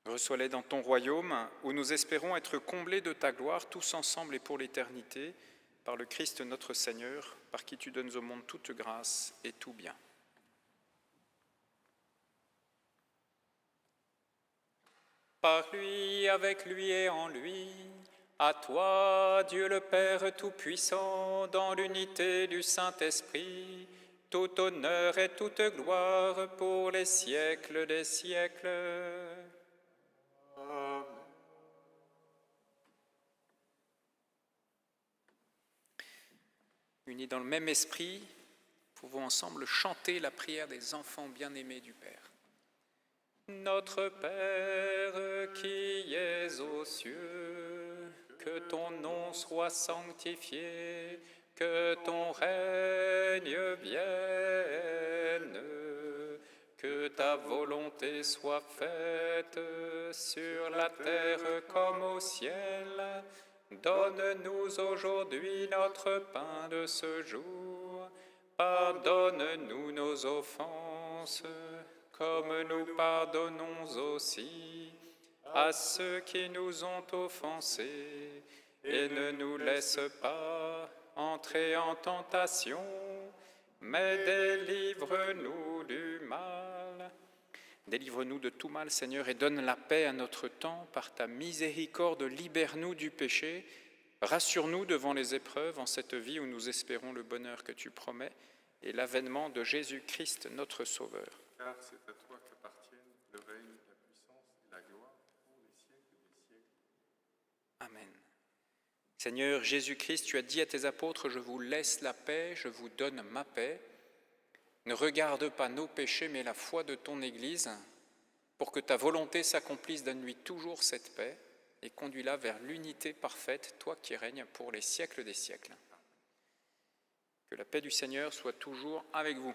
Reçois-les dans ton royaume, où nous espérons être comblés de ta gloire, tous ensemble et pour l'éternité, par le Christ notre Seigneur, par qui tu donnes au monde toute grâce et tout bien. Par lui, avec lui et en lui, à toi, Dieu le Père Tout-Puissant, dans l'unité du Saint-Esprit, tout honneur et toute gloire pour les siècles des siècles. Amen. Unis dans le même esprit, pouvons ensemble chanter la prière des enfants bien-aimés du Père. Notre Père qui es aux cieux, que ton nom soit sanctifié, que ton règne vienne, que ta volonté soit faite sur la terre comme au ciel. Donne-nous aujourd'hui notre pain de ce jour. Pardonne-nous nos offenses, comme nous pardonnons aussi à ceux qui nous ont offensés. Et ne nous laisse pas entrer en tentation, mais délivre-nous du mal. Délivre-nous de tout mal, Seigneur, et donne la paix à notre temps. Par ta miséricorde, libère-nous du péché. Rassure-nous devant les épreuves en cette vie où nous espérons le bonheur que tu promets et l'avènement de Jésus-Christ, notre Sauveur. Car c'est à toi qu'appartiennent le règne, la puissance et la gloire pour les siècles des siècles. Amen. Seigneur Jésus-Christ, tu as dit à tes apôtres, je vous laisse la paix, je vous donne ma paix. Ne regarde pas nos péchés, mais la foi de ton Église, pour que ta volonté s'accomplisse, donne-lui toujours cette paix et conduis-la vers l'unité parfaite, toi qui règnes pour les siècles des siècles. Que la paix du Seigneur soit toujours avec vous.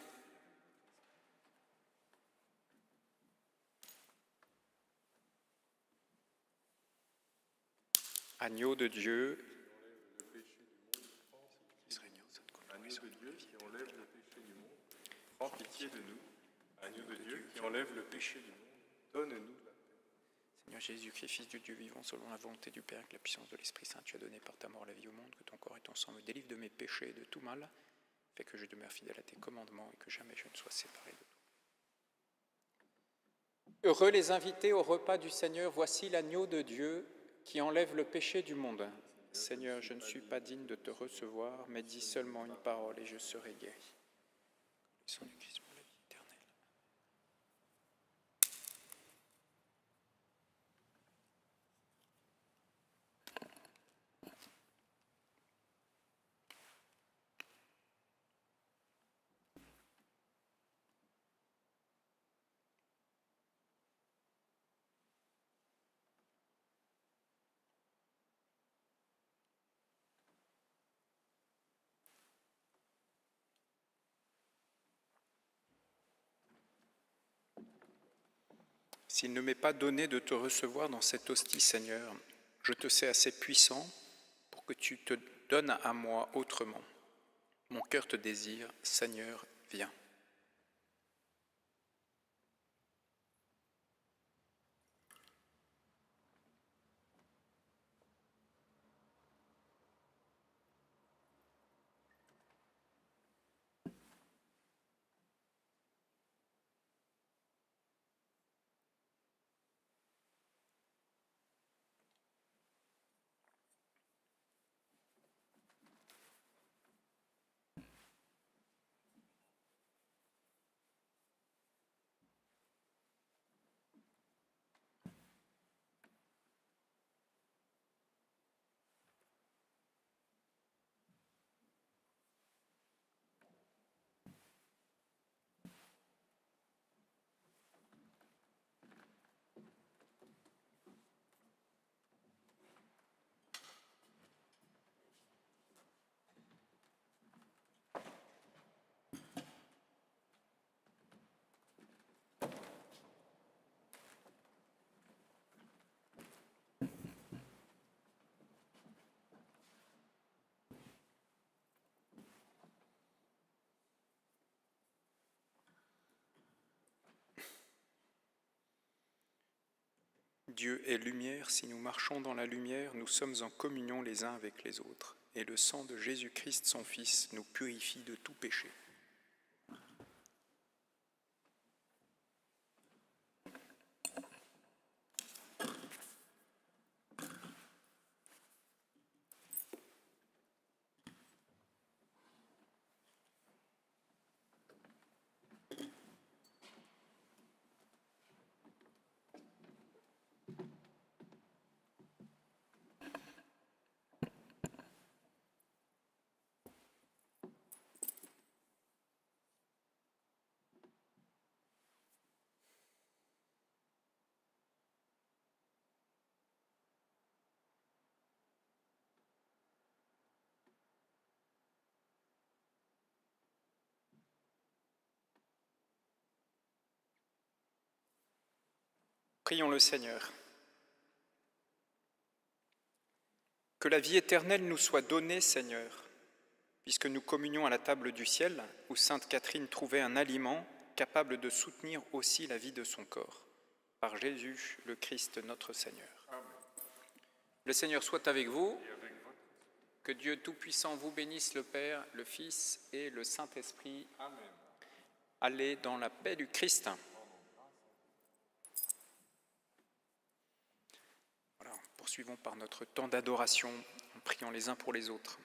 Agneau de Dieu, Agneau de Dieu qui enlève le péché du monde, prends pitié de nous. Agneau de Dieu qui enlève le péché du monde, donne-nous la paix. Seigneur Jésus-Christ, Fils du Dieu vivant, selon la volonté du Père, avec la puissance de l'Esprit Saint, tu as donné par ta mort la vie au monde, que ton corps et ton sang me délivrent de mes péchés et de tout mal, fais que je demeure fidèle à tes commandements et que jamais je ne sois séparé de toi. Heureux les invités au repas du Seigneur, voici l'agneau de Dieu qui enlève le péché du monde. Seigneur, je ne suis pas digne de te recevoir, mais dis seulement une parole et je serai guéri. Le sang du Christ pour la vie éternelle. S'il ne m'est pas donné de te recevoir dans cette hostie, Seigneur, je te sais assez puissant pour que tu te donnes à moi autrement. Mon cœur te désire, Seigneur, viens. Dieu est lumière, si nous marchons dans la lumière, nous sommes en communion les uns avec les autres, et le sang de Jésus-Christ, son Fils, nous purifie de tout péché. Prions le Seigneur. Que la vie éternelle nous soit donnée, Seigneur, puisque nous communions à la table du ciel, où sainte Catherine trouvait un aliment capable de soutenir aussi la vie de son corps. Par Jésus, le Christ, notre Seigneur. Amen. Le Seigneur soit avec vous. Et avec votre... Que Dieu Tout-Puissant vous bénisse, le Père, le Fils et le Saint-Esprit. Amen. Allez dans la paix du Christ. Voilà, poursuivons par notre temps d'adoration en priant les uns pour les autres.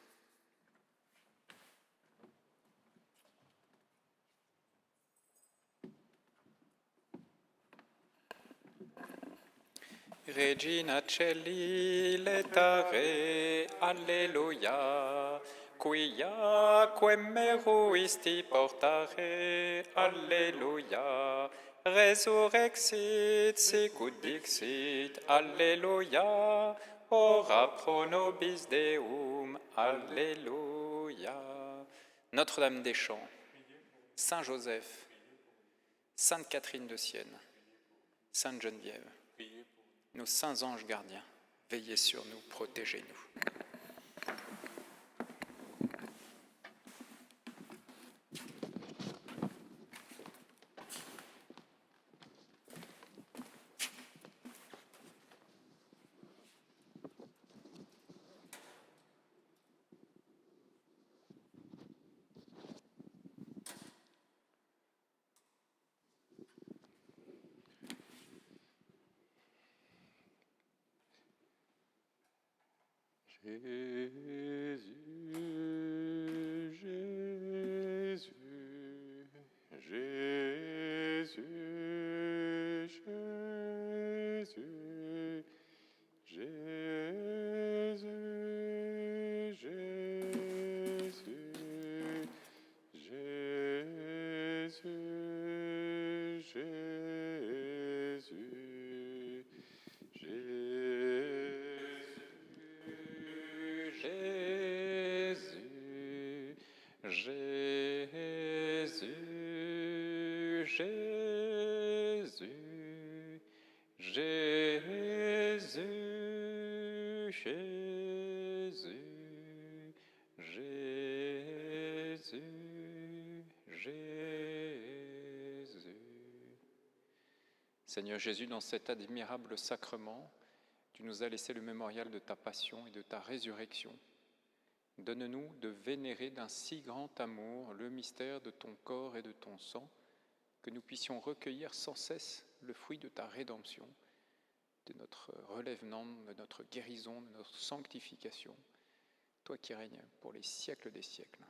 Regina Celi letare, alleluia, quia quem meruisti portare, alleluia, resurrexit sicut dixit, alleluia, ora pro nobis Deum, alleluia. Notre-Dame des Champs, Saint Joseph, Sainte Catherine de Sienne, Sainte Geneviève, nos saints anges gardiens, veillez sur nous, protégez-nous. Seigneur Jésus, dans cet admirable sacrement, tu nous as laissé le mémorial de ta passion et de ta résurrection. Donne-nous de vénérer d'un si grand amour le mystère de ton corps et de ton sang, que nous puissions recueillir sans cesse le fruit de ta rédemption, de notre relèvement, de notre guérison, de notre sanctification, toi qui règnes pour les siècles des siècles.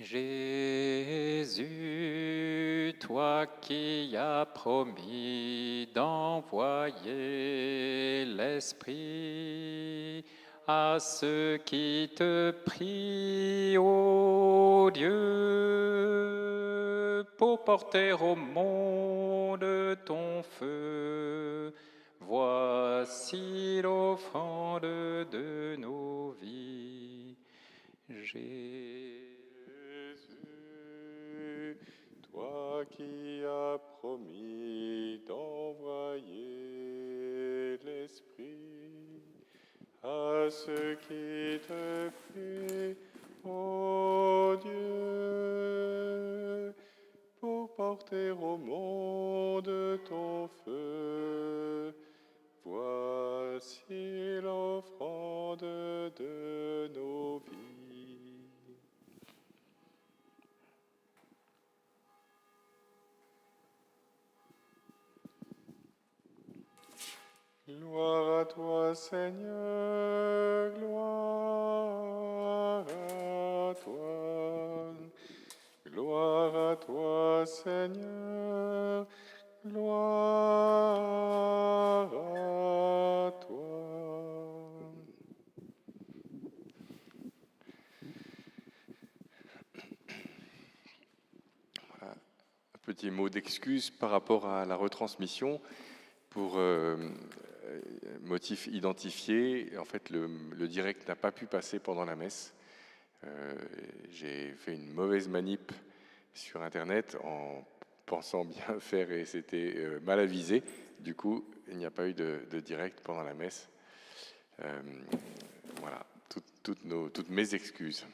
Jésus, toi qui as promis d'envoyer l'Esprit à ceux qui te prient, ô Dieu, pour porter au monde ton feu, voici l'offrande de nos vies. Jésus, toi qui as promis d'envoyer l'Esprit à ceux qui te prient, ô Dieu, pour porter au monde ton feu, voici l'offrande de nos vies. Gloire à toi, Seigneur, gloire à toi. Gloire à toi, Seigneur, gloire à toi. Voilà. Un petit mot d'excuse par rapport à la retransmission. Pour motif identifié, en fait, le direct n'a pas pu passer pendant la messe. J'ai fait une mauvaise manip sur Internet en pensant bien faire et c'était mal avisé. Du coup, il n'y a pas eu de direct pendant la messe. Voilà, toutes mes excuses.